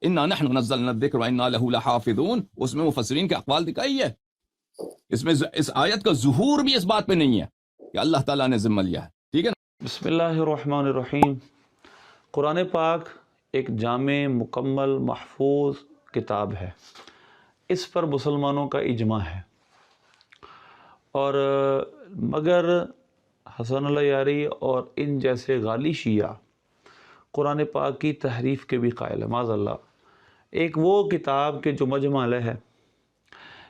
انا نحن نزلنا الذکر وانا له لحافظون، اس میں مفسرین کے اقوال دکھائی ہے. اس میں اس آیت کا ظہور بھی اس بات پہ نہیں ہے کہ اللہ تعالیٰ نے ذمہ لیا ہے. ٹھیک ہے نا. بسم اللہ الرحمن الرحیم. قرآن پاک ایک جامع مکمل محفوظ کتاب ہے. اس پر مسلمانوں کا اجماع ہے، اور مگر حسن اللہ یاری اور ان جیسے غالی شیعہ قرآن پاک کی تحریف کے بھی قائل ہے معاذ اللہ. ایک وہ کتاب کے جو مجمع علیہ ہے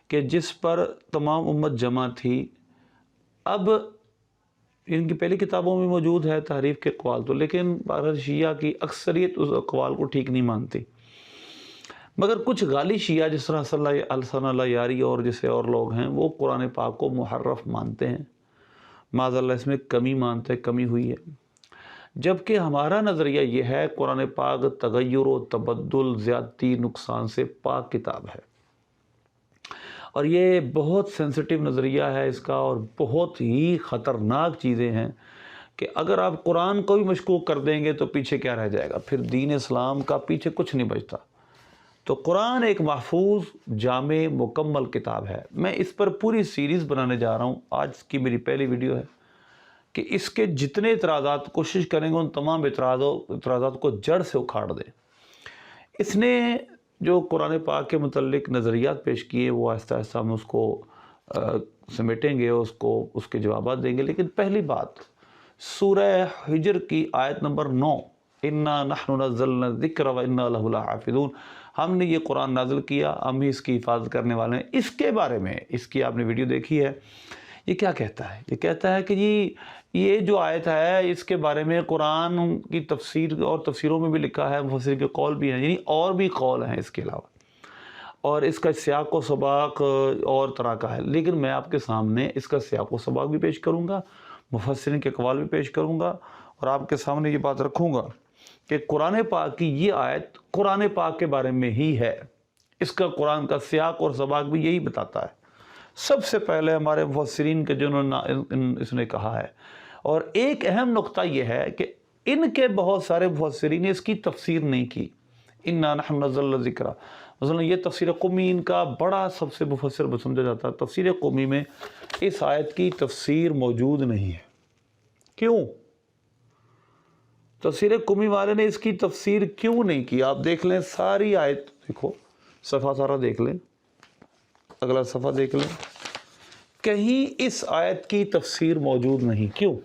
کہ جس پر تمام امت جمع تھی. اب ان کی پہلی کتابوں میں موجود ہے تحریف کے اقوال تو، لیکن بہرحال شیعہ کی اکثریت اس اقوال کو ٹھیک نہیں مانتی، مگر کچھ غالی شیعہ جس طرح حسن اللہ یاری اور جیسے اور لوگ ہیں وہ قرآن پاک کو محرف مانتے ہیں. معاذ اللہ اس میں کمی مانتے ہیں، کمی ہوئی ہے. جبکہ ہمارا نظریہ یہ ہے قرآن پاک تغیر و تبدل زیادتی نقصان سے پاک کتاب ہے، اور یہ بہت سینسٹیو نظریہ ہے اس کا، اور بہت ہی خطرناک چیزیں ہیں کہ اگر آپ قرآن کو بھی مشکوک کر دیں گے تو پیچھے کیا رہ جائے گا، پھر دین اسلام کا پیچھے کچھ نہیں بچتا. تو قرآن ایک محفوظ جامع مکمل کتاب ہے. میں اس پر پوری سیریز بنانے جا رہا ہوں. آج کی میری پہلی ویڈیو ہے کہ اس کے جتنے اعتراضات کوشش کریں گے ان تمام اعتراضات کو جڑ سے اکھاڑ دیں. اس نے جو قرآن پاک کے متعلق نظریات پیش کیے وہ آہستہ آہستہ ہم اس کو سمیٹیں گے، اس کے جوابات دیں گے. لیکن پہلی بات سورہ حجر کی آیت نمبر 9، اِنَّا نَحْنُ نَزَّلْنَا الذِّكْرَ وَإِنَّا لَهُ لَحَافِظُونَ، ہم نے یہ قرآن نازل کیا، ہم ہی اس کی حفاظت کرنے والے ہیں. اس کے بارے میں اس کی آپ نے ویڈیو دیکھی ہے. یہ کیا کہتا ہے؟ یہ کہتا ہے کہ جی یہ جو آیت ہے اس کے بارے میں قرآن کی تفسیر اور تفسیروں میں بھی لکھا ہے، مفسر کے قول بھی ہیں، یعنی اور بھی قول ہیں اس کے علاوہ، اور اس کا سیاق و سباق اور طرح کا ہے. لیکن میں آپ کے سامنے اس کا سیاق و سباق بھی پیش کروں گا، مفسرین کے اقوال بھی پیش کروں گا، اور آپ کے سامنے یہ بات رکھوں گا کہ قرآن پاک کی یہ آیت قرآن پاک کے بارے میں ہی ہے. اس کا قرآن کا سیاق اور سباق بھی یہی بتاتا ہے. سب سے پہلے ہمارے مفسرین کے جنہوں نے اس نے کہا ہے، اور ایک اہم نقطہ یہ ہے کہ ان کے بہت سارے مفسرین نے اس کی تفسیر نہیں کی. اِنَّا نَحْنُ نَزَّلْنَا الذِّكْرَ، مثلا یہ تفسیر قمی ان کا بڑا سب سے مفسر سمجھا جاتا ہے. تفسیر قمی میں اس آیت کی تفسیر موجود نہیں ہے. کیوں؟ تفسیر قمی والے نے اس کی تفسیر کیوں نہیں کی؟ آپ دیکھ لیں ساری آیت، دیکھو صفحہ سارا دیکھ لیں، اگلا صفحہ دیکھ لیں، کہیں اس آیت کی تفسیر موجود نہیں. کیوں؟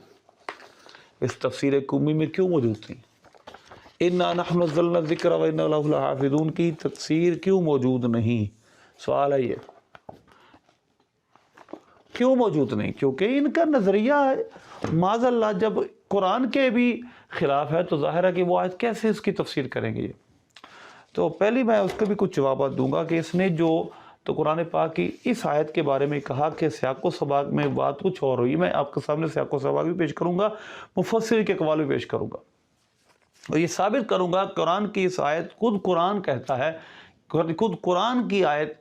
اس تفسیر قمی میں کیوں موجود نہیں؟ اِنَّا نَحْنُ نَزَّلْنَا الذِّكْرَ وَإِنَّا لَهُ لَحَافِظُونَ کی تفسیر کیوں موجود نہیں؟ سوال ہے یہ کیوں موجود نہیں؟ کیونکہ ان کا نظریہ معاذ اللہ جب قرآن کے بھی خلاف ہے تو ظاہر ہے کہ وہ آیت کیسے اس کی تفسیر کریں گے. تو پہلی میں اس کے بھی کچھ جوابات دوں گا کہ اس نے جو تو قرآن پاک کی اس آیت کے بارے میں کہا کہ سیاق و سباق میں بات کچھ اور ہوئی. میں آپ کے سامنے سیاق و سباق بھی پیش کروں گا، مفسر کے اقوال بھی پیش کروں گا، اور یہ ثابت کروں گا قرآن کی اس آیت خود قرآن کہتا ہے، خود قرآن کی آیت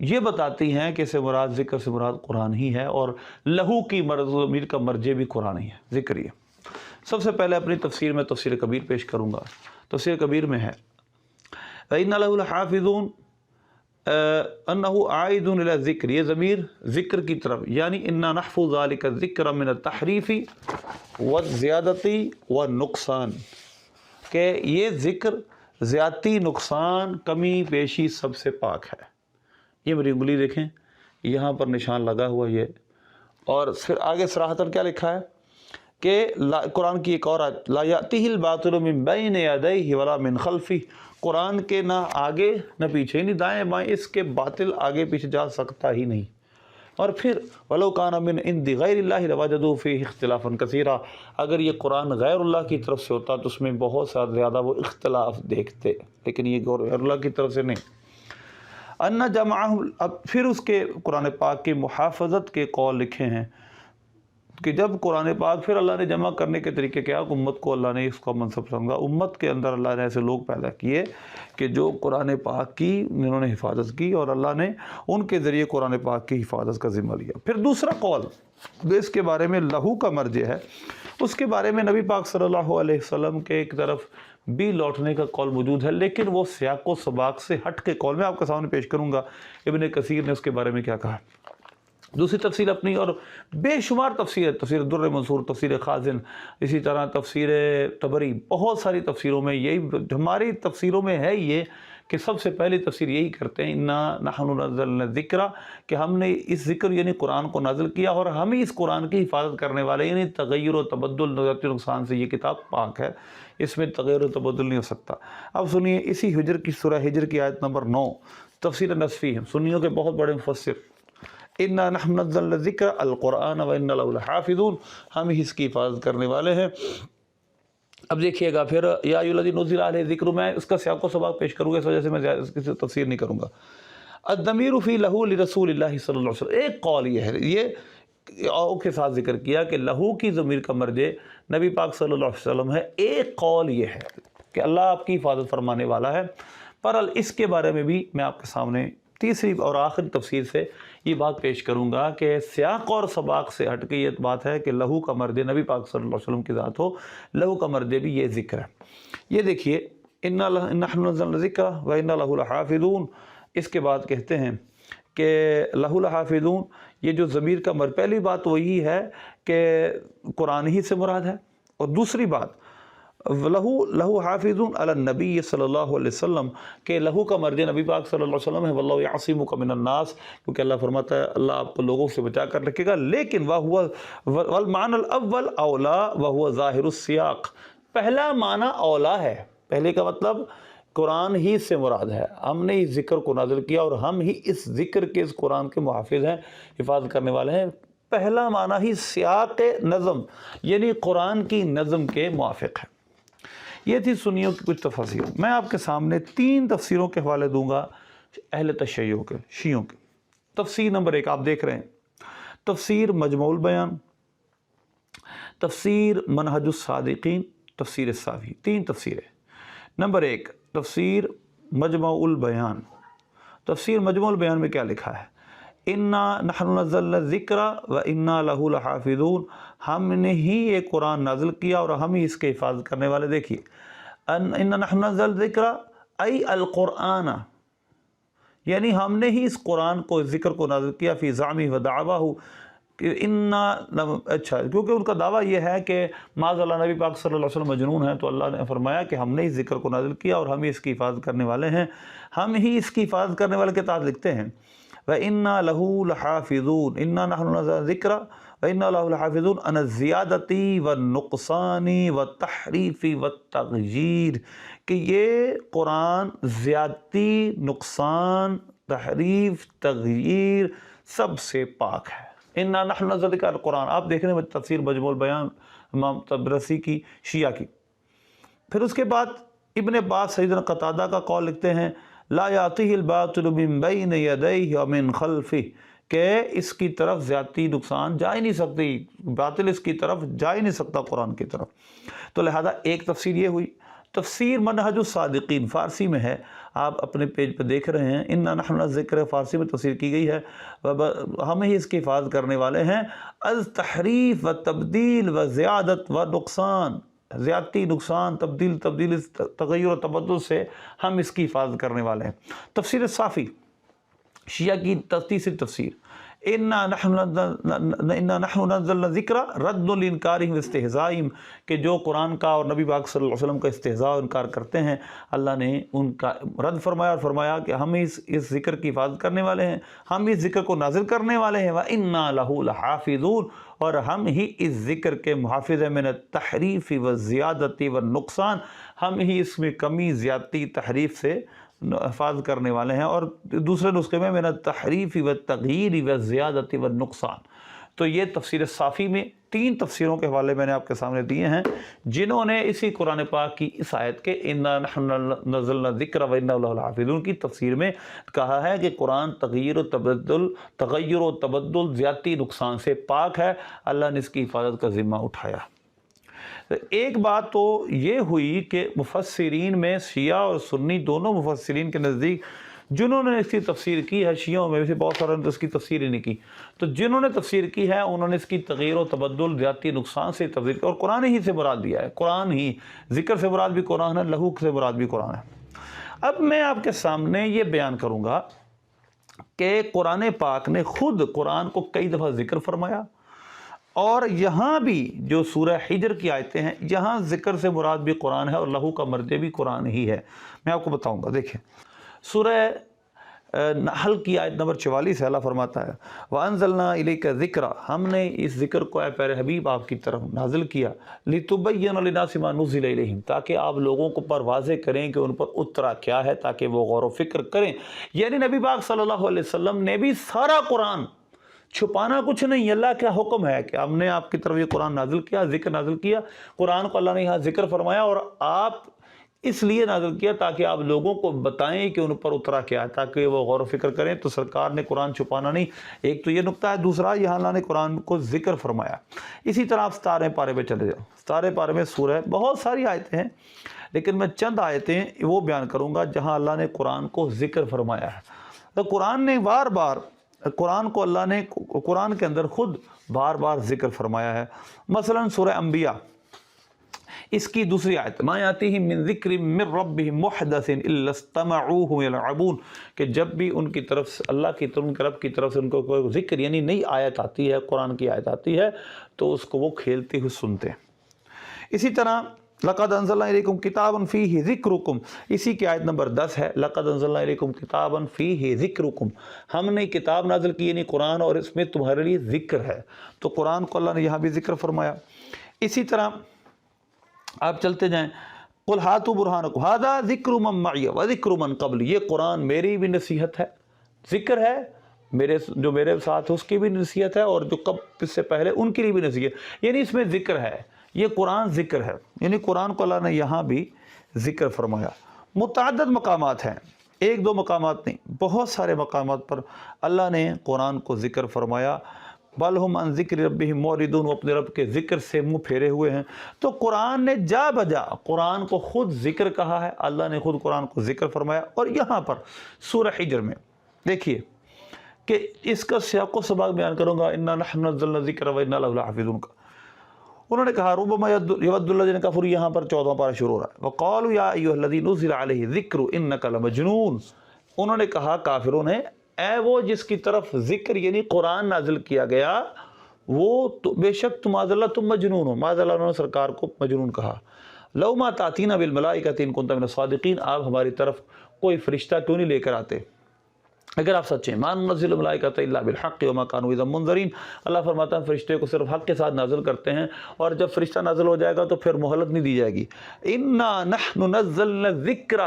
یہ بتاتی ہیں کہ سے مراد ذکر سے مراد قرآن ہی ہے، اور لہو کی ضمیر کا مرجع بھی قرآن ہی ہے، ذکر ہی ہے. سب سے پہلے اپنی تفسیر میں تفسیر کبیر پیش کروں گا. تفسیر کبیر میں ہے وَإِنَّا لَهُ لَحَافِظُونَ أَنَّهُ عَائِدٌ إِلَى الذِّكْرِ، یہ ضمیر ذکر کی طرف، یعنی إِنَّا نَحْفُظُ ذَلِكَ الذِّكْرَ مِنَ التَّحْرِيفِ وَالزِّيَادَةِ وَالنُّقْصَانِ، کہ یہ ذکر زیادتی، نقصان، کمی بیشی سب سے پاک ہے. یہ میری انگلی دیکھیں، یہاں پر نشان لگا ہوا یہ، اور پھر آگے صراحتاً کیا لکھا ہے کہ قرآن کی ایک اور آیت لا یأتیہ الباطل من بین یدیہ ولا من خلفہ، قرآن کے نہ آگے نہ پیچھے، یعنی دائیں بائیں اس کے باطل آگے پیچھے جا سکتا ہی نہیں. اور پھر وَلَوْ كَانَ مِنْ عِنْدِ غَيْرِ اللَّهِ لَوَجَدُوا فِيهِ اخْتِلَافًا كَثِيرًا، اگر یہ قرآن غیر اللہ کی طرف سے ہوتا تو اس میں بہت زیادہ وہ اختلاف دیکھتے، لیکن یہ غیر اللہ کی طرف سے نہیں. اَنَّ جَمْعَهُ، اب پھر اس کے قرآن پاک کی محافظت کے قول لکھے ہیں کہ جب قرآن پاک پھر اللہ نے جمع کرنے کے طریقے کیا، امت کو اللہ نے اس کا منصب سمجھا. امت کے اندر اللہ نے ایسے لوگ پیدا کیے کہ جو قرآن پاک کی انہوں نے حفاظت کی، اور اللہ نے ان کے ذریعے قرآن پاک کی حفاظت کا ذمہ لیا. پھر دوسرا قول جو اس کے بارے میں لہو کا مرجع ہے، اس کے بارے میں نبی پاک صلی اللہ علیہ وسلم کے ایک طرف بھی لوٹنے کا قول موجود ہے، لیکن وہ سیاق و سباق سے ہٹ کے قول میں آپ کے سامنے پیش کروں گا ابن کثیر نے اس کے بارے میں کیا کہا۔ دوسری تفسیر اپنی اور بے شمار تفسیر ہے، تفسیر در منصور، تفسیر خازن، اسی طرح تفسیر طبری، بہت ساری تفسیروں میں یہی ہماری تفسیروں میں ہے یہ کہ سب سے پہلی تفسیر یہی کرتے ہیں انا نحن نزلنا الذکر، کہ ہم نے اس ذکر یعنی قرآن کو نازل کیا اور ہم ہی اس قرآن کی حفاظت کرنے والے، یعنی تغیر و تبدل نقصان سے یہ کتاب پاک ہے، اس میں تغیر و تبدل نہیں ہو سکتا۔ اب سنیے اسی ہجر کی سورہ ہجر کی آیت نمبر 9 تفسیر نصفی ہے، سنیوں کے بہت بڑے مفسر، انا نحن نزلنا الذکر القرآن وانا لہ لحافظون، ہم ہی اس کی حفاظت کرنے والے ہیں۔ اب دیکھیے گا پھر یا ایھا الذی نزل علیہ الذکر، میں اس کا سیاق و سباق پیش کروں گا، اس وجہ سے میں زیادہ اس کی تفسیر نہیں کروں گا۔ الضمیر فی لہو لرسول اللہ صلی اللہ علیہ وسلم، ایک قول یہ ہے، یہ او کے ساتھ ذکر کیا کہ لہو کی ضمیر کا مرجع نبی پاک صلی اللہ علیہ وسلم ہے۔ ایک قول یہ ہے کہ اللہ آپ کی حفاظت فرمانے والا ہے، پر اس کے بارے میں بھی میں آپ کے سامنے تیسری اور آخری تفسیر سے یہ بات پیش کروں گا کہ سیاق اور سباق سے ہٹ کے یہ بات ہے کہ لہو کا مرجع نبی پاک صلی اللہ علیہ وسلم کی ذات ہو، لہو کا مرجع بھی یہ ذکر ہے۔ یہ دیکھیے انا نحن نزلنا الذکر وانا لہ لحافظون، اس کے بعد کہتے ہیں کہ لہ لحافظون، یہ جو ضمیر کا پہلی بات وہی ہے کہ قرآن ہی سے مراد ہے، اور دوسری بات لہو حافظون علی النبی صلی اللہ علیہ وسلم، کہ لہو کا مرجع نبی پاک صلی اللہ علیہ وسلم ہے، واللہ یعصمک من الناس، کیونکہ اللہ فرماتا ہے اللہ آپ کو لوگوں سے بچا کر رکھے گا، لیکن والمعنی الاول اولا وہو ظاہر السیاق، پہلا معنی اولا ہے، پہلے کا مطلب قرآن ہی سے مراد ہے، ہم نے اس ذکر کو نازل کیا اور ہم ہی اس ذکر کے اس قرآن کے محافظ ہیں، حفاظت کرنے والے ہیں۔ پہلا معنی ہی سیاق نظم یعنی قرآن کی نظم کے موافق ہے۔ یہ تھی سنیوں کی کچھ تفاسیر۔ میں آپ کے سامنے 3 تفسیروں کے حوالے دوں گا اہل تشیع کے، شیعوں کے۔ تفسیر نمبر 1 آپ دیکھ رہے ہیں، تفسیر مجموع البیان، تفسیر منہج الصادقین، تفسیر الصافی، 3 تفسیریں۔ نمبر 1 تفسیر مجموع البیان۔ تفسیر مجموع البیان میں کیا لکھا ہے؟ انا نحن نزلنا الذکر وانا لہ لحافظون، ہم نے ہی یہ قرآن نازل کیا اور ہم ہی اس کے حفاظت کرنے والے۔ دیکھیے انا نحن نزلنا الذکر ای القرآن، یعنی ہم نے ہی اس قرآن کو، ذکر کو نازل کیا، فی زعمہ و دعواہ، کہ اچھا کیونکہ ان کا دعویٰ یہ ہے کہ معاذ اللہ نبی پاک صلی اللہ علیہ وسلم مجنون ہیں، تو اللہ نے فرمایا کہ ہم نے اس ذکر کو نازل کیا اور ہم ہی اس کی حفاظت کرنے والے ہیں، ہم ہی اس کی حفاظت کرنے والے کے تحت لکھتے ہیں وَإِنَّا لَهُ لَحَافِظُونَ، إِنَّا نَحْنُ نَزَّلْنَا الذِّكْرَ وَإِنَّا لَهُ لَحَافِظُونَ عَنِ الزِّيَادَةِ وَالنُّقْصَانِ وَالتَّحْرِيفِ وَالتَّغْيِيرِ، کہ یہ قرآن زیادتی، نقصان، تحریف، تغییر سب سے پاک ہے۔ اِنَّا نَحْنُ نَزَّلْنَا الذِّكْرَ القرآن، آپ دیکھ رہے ہیں تفسیر مجموع البیان امام طبرسی کی، شیعہ کی۔ پھر اس کے بعد ابن عباس سیدنا قتادہ کا قول لکھتے ہیں لا یاتیہ الباطل من بین یدیہ ومن خلفہ، کہ اس کی طرف زیادتی، نقصان جا ہی نہیں سکتی، باطل اس کی طرف جا ہی نہیں سکتا قرآن کی طرف۔ تو لہذا ایک تفسیر یہ ہوئی۔ تفسیر منہج الصادقین فارسی میں ہے، آپ اپنے پیج پہ دیکھ رہے ہیں، انا نحن الذکر فارسی میں تفسیر کی گئی ہے، ہم ہی اس کی حفاظت کرنے والے ہیں، از تحریف و تبدیل و زیادت و نقصان، زیادتی، نقصان، تبدیل، تغیر و تبدل سے ہم اس کی حفاظت کرنے والے ہیں۔ تفسیر صافی شیعہ کی تیسری تفسیر، انا نحن نزلنا الذکر رد لانکارہم واستہزائہم، کہ جو قرآن کا اور نبی پاک صلی اللہ علیہ وسلم کا استہزاء و انکار کرتے ہیں، اللہ نے ان کا رد فرمایا اور فرمایا کہ ہم اس ذکر کی حفاظت کرنے والے ہیں، ہم اس ذکر کو نازل کرنے والے ہیں، وَإِنَّا لَهُ لَحَافِظُونَ، اور ہم ہی اس ذکر کے محافظ ہیں، من التحریف والزیادت والنقصان، ہم ہی اس میں کمی، زیادتی، تحریف سے حفاظت کرنے والے ہیں، اور دوسرے نسخے میں من التحریف والتغییر والزیادت والنقصان۔ تو یہ تفسیر صافی میں 3 تفسیروں کے حوالے میں نے آپ کے سامنے دیے ہیں، جنہوں نے اسی قرآن پاک کی اس آیت کے انا نحن نزلنا الذکر وانا لہ لحافظون کی تفسیر میں کہا ہے کہ قرآن تغیر و تبدل، زیادتی، نقصان سے پاک ہے، اللہ نے اس کی حفاظت کا ذمہ اٹھایا۔ ایک بات تو یہ ہوئی کہ مفسرین میں شیعہ اور سنی دونوں مفسرین کے نزدیک جنہوں نے اس کی تفسیر کی ہے شیعوں میں سے بہت ساروں نے اس کی تفسیر ہی نہیں کی، تو جنہوں نے تفسیر کی ہے انہوں نے اس کی تغیر و تبدل، زیادتی، نقصان سے تفسیر کی، اور قرآن ہی سے مراد دیا ہے، قرآن ہی، ذکر سے مراد بھی قرآن ہے، لہو سے مراد بھی قرآن ہے۔ اب میں آپ کے سامنے یہ بیان کروں گا کہ قرآن پاک نے خود قرآن کو کئی دفعہ ذکر فرمایا، اور یہاں بھی جو سورہ حجر کی آیتیں ہیں یہاں ذکر سے مراد بھی قرآن ہے اور لہو کا مرجع بھی قرآن ہی ہے۔ میں آپ کو بتاؤں گا، دیکھیں سورہ نحل کی آیت نمبر 44 ہے، اللہ فرماتا ہے وَأَنزَلْنَا إِلَيْكَ ذِكْرًا، ہم نے اس ذکر کو اے پیارے حبیب آپ کی طرف نازل کیا، لِتُبَيِّنَ لِلنَّاسِ مَا نُزِّلَ إِلَيْهِمْ، تاکہ آپ لوگوں کو پر واضح کریں کہ ان پر اترا کیا ہے، تاکہ وہ غور و فکر کریں۔ یعنی نبی پاک صلی اللہ علیہ وسلم نے بھی سارا قرآن، چھپانا کچھ نہیں، اللہ کا حکم ہے کہ ہم نے آپ کی طرف یہ قرآن نازل کیا، ذکر نازل کیا، قرآن کو اللہ نے یہاں ذکر فرمایا، اور آپ اس لیے نازل کیا تاکہ آپ لوگوں کو بتائیں کہ ان پر اترا کیا ہے، تاکہ وہ غور و فکر کریں۔ تو سرکار نے قرآن چھپانا نہیں، ایک تو یہ نقطہ ہے، دوسرا یہاں اللہ نے قرآن کو ذکر فرمایا۔ اسی طرح آپ 17 پارے پہ چلے جاؤ، 17 پارے میں سورہ، بہت ساری آیتیں ہیں لیکن میں چند آیتیں وہ بیان کروں گا جہاں اللہ نے قرآن کو ذکر فرمایا ہے۔ تو قرآن نے بار بار، قرآن کو اللہ نے قرآن کے اندر خود بار بار ذکر فرمایا ہے۔ مثلا سورہ انبیاء، اس کی دوسری آیت، ما یاتیہم من ذکر من ربہم محدث الا استمعوہ یلعبون، کہ جب بھی ان کی طرف سے، اللہ کی طرف، ان کے رب کی طرف سے ان کو کوئی ذکر یعنی نئی آیت آتی ہے، قرآن کی آیت آتی ہے، تو اس کو وہ کھیلتے ہوئے سنتے ہیں۔ اسی طرح لقد انزلنا الیکم کتابا فیہ ذکرکم، اسی کی آیت نمبر 10 ہے، لقد انزلنا الیکم کتابا فیہ ذکرکم، ہم نے کتاب نازل کی یعنی قرآن، اور اس میں تمہارے لیے ذکر ہے، تو قرآن کو اللہ نے یہاں بھی ذکر فرمایا۔ اسی طرح آپ چلتے جائیں، قل ہاتوا برہانکم ھذا ذکر من معی وذکر من قبلی، یہ قرآن میری بھی نصیحت ہے، ذکر ہے میرے جو میرے ساتھ اس کی بھی نصیحت ہے، اور جو کب اس سے پہلے ان کے لیے بھی نصیحت، یعنی اس میں ذکر ہے، یہ قرآن ذکر ہے، یعنی قرآن کو اللہ نے یہاں بھی ذکر فرمایا۔ متعدد مقامات ہیں، ایک دو مقامات نہیں، بہت سارے مقامات پر اللہ نے قرآن کو ذکر فرمایا۔ بل ہم عن ذکر ربہم معرضون، وہ اپنے رب کے ذکر سے منہ پھیرے ہوئے ہیں۔ تو قرآن نے جا بجا قرآن کو خود ذکر کہا ہے، اللہ نے خود قرآن کو ذکر فرمایا۔ اور یہاں پر سورہ حجر میں دیکھیے کہ اس کا سیاق و سباق بیان کروں گا، انا نحن نزلنا الذکر وانا لہ لحافظون کا، انہوں نے کہا ربما یود الذین کفروا، یہاں پر 14 پارہ شروع ہو رہا ہے، وقالوا یا ایھا الذی نزل علیہ الذکر انک لمجنون، انہوں نے کہا کافروں نے، اے وہ جس کی طرف ذکر یعنی قرآن نازل کیا گیا، وہ بے شک تم معاذ اللہ تم مجنون ہو، معاذ اللہ، انہوں نے سرکار کو مجنون کہا۔ لو ما تاتینا بالملائکۃ ان کنت من الصادقین، آپ ہماری طرف کوئی فرشتہ کیوں نہیں لے کر آتے اگر آپ سچے ہیں۔ ما ننزل الملائکۃ الا بالحق وما كانوا اذا منذرین، اللہ فرماتا ہے فرشتے کو صرف حق کے ساتھ نازل کرتے ہیں، اور جب فرشتہ نازل ہو جائے گا تو پھر مہلت نہیں دی جائے گی۔ انا نحن نزلنا الذکر،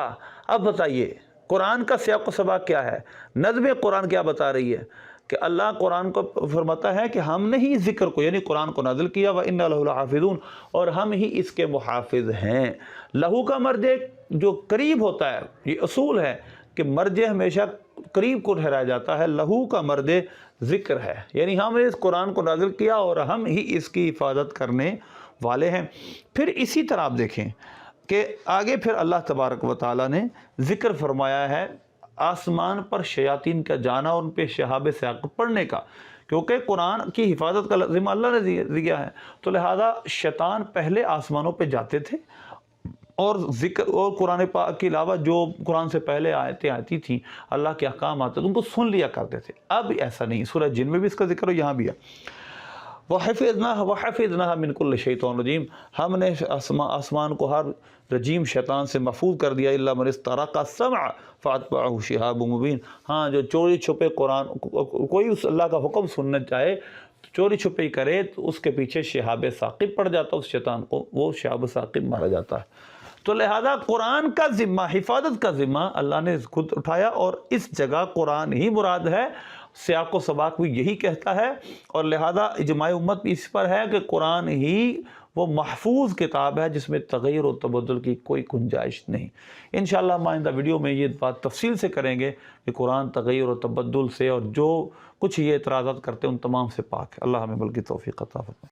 اب بتائیے قرآن کا سیاق و سباق کیا ہے، نظم قرآن کیا بتا رہی ہے کہ اللہ قرآن کو فرماتا ہے کہ ہم نے ہی ذکر کو یعنی قرآن کو نازل کیا، وَإِنَّا لَهُ لَحَافِظُونَ، اور ہم ہی اس کے محافظ ہیں۔ لہو کا مرجع جو قریب ہوتا ہے، یہ اصول ہے کہ مرجع ہمیشہ قریب کو ٹھہرایا جاتا ہے، لہو کا مرجع ذکر ہے، یعنی ہم نے اس قرآن کو نازل کیا اور ہم ہی اس کی حفاظت کرنے والے ہیں۔ پھر اسی طرح آپ دیکھیں کہ آگے پھر اللہ تبارک و تعالیٰ نے ذکر فرمایا ہے آسمان پر شیاطین کا جانا اور ان پہ شہاب ثاقب پڑھنے کا، کیونکہ قرآن کی حفاظت کا ذمہ اللہ نے دیا ہے، تو لہذا شیطان پہلے آسمانوں پہ جاتے تھے، اور ذکر اور قرآن پاک کے علاوہ جو قرآن سے پہلے آیتیں آتی تھیں، اللہ کے احکام آتے تھے، ان کو سن لیا کرتے تھے۔ اب ایسا نہیں، سورہ جن میں بھی اس کا ذکر ہو، یہاں بھی ہے، وَحَفِظْنَاهَا مِن كُلِّ شَيْطَانٍ رَجِيمٍ، ہم نے آسمان کو ہر رجیم شیطان سے محفوظ کر دیا، إِلَّا مَنِ اسْتَرَقَ السَّمْعَ فَأَتْبَعَهُ شِهَابٌ مُبِينٌ، ہاں جو چوری چھپے قرآن، کوئی اس اللہ کا حکم سننا چاہے چوری چھپے کرے تو اس کے پیچھے شہاب ثاقب پڑ جاتا ہے، اس شیطان کو وہ شہاب ثاقب مارا جاتا ہے۔ تو لہذا قرآن کا ذمہ، حفاظت کا ذمہ اللہ نے خود اٹھایا، اور اس جگہ قرآن ہی مراد ہے، سیاق و سباق بھی یہی کہتا ہے، اور لہذا اجماع امت بھی اس پر ہے کہ قرآن ہی وہ محفوظ کتاب ہے جس میں تغیر و تبدل کی کوئی گنجائش نہیں۔ انشاءاللہ ہم آئندہ ویڈیو میں یہ بات تفصیل سے کریں گے کہ قرآن تغیر و تبدل سے اور جو کچھ یہ اعتراضات کرتے ہیں ان تمام سے پاک ہے۔ اللہ ہمیں بلکہ توفیق عطا فرمائے۔